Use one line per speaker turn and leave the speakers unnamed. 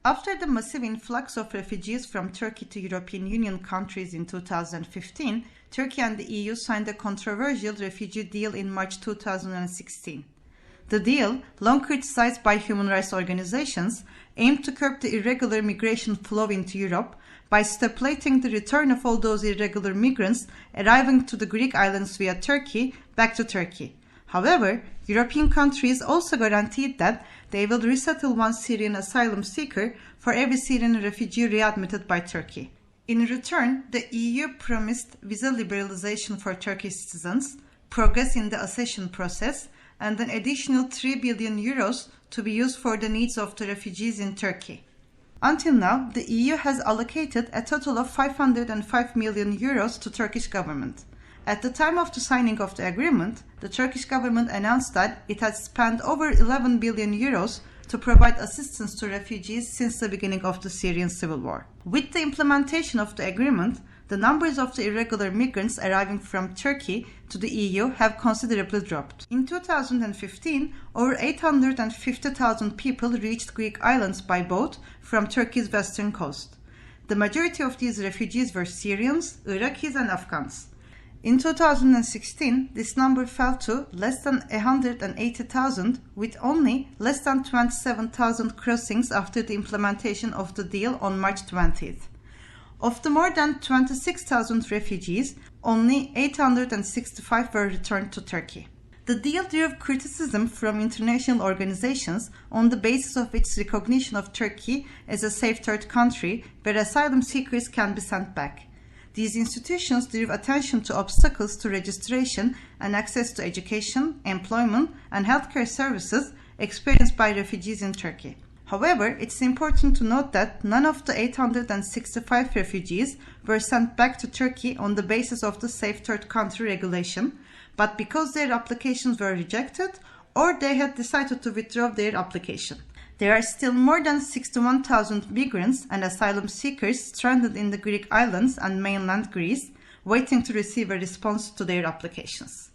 After the massive influx of refugees from Turkey to European Union countries in 2015, Turkey and the EU signed a controversial refugee deal in March 2016. The deal, long criticized by human rights organizations, aimed to curb the irregular migration flow into Europe by stipulating the return of all those irregular migrants arriving to the Greek islands via Turkey back to Turkey. However, European countries also guaranteed that they will resettle one Syrian asylum seeker for every Syrian refugee readmitted by Turkey. In return, the EU promised visa liberalization for Turkish citizens, progress in the accession process, and an additional 3 billion euros to be used for the needs of the refugees in Turkey. Until now, the EU has allocated a total of 505 million euros to Turkish government. At the time of the signing of the agreement, the Turkish government announced that it had spent over 11 billion euros to provide assistance to refugees since the beginning of the Syrian civil war. With the implementation of the agreement, the numbers of the irregular migrants arriving from Turkey to the EU have considerably dropped. In 2015, over 850,000 people reached Greek islands by boat from Turkey's western coast. The majority of these refugees were Syrians, Iraqis, and Afghans. In 2016, this number fell to less than 180,000, with only less than 27,000 crossings after the implementation of the deal on March 20th. Of the more than 26,000 refugees, only 865 were returned to Turkey. The deal drew criticism from international organizations on the basis of its recognition of Turkey as a safe third country where asylum seekers can be sent back. These institutions drew attention to obstacles to registration and access to education, employment, and healthcare services experienced by refugees in Turkey. However, it's important to note that none of the 865 refugees were sent back to Turkey on the basis of the Safe Third Country regulation, but because their applications were rejected or they had decided to withdraw their application. There are still more than 61,000 migrants and asylum seekers stranded in the Greek islands and mainland Greece, waiting to receive a response to their applications.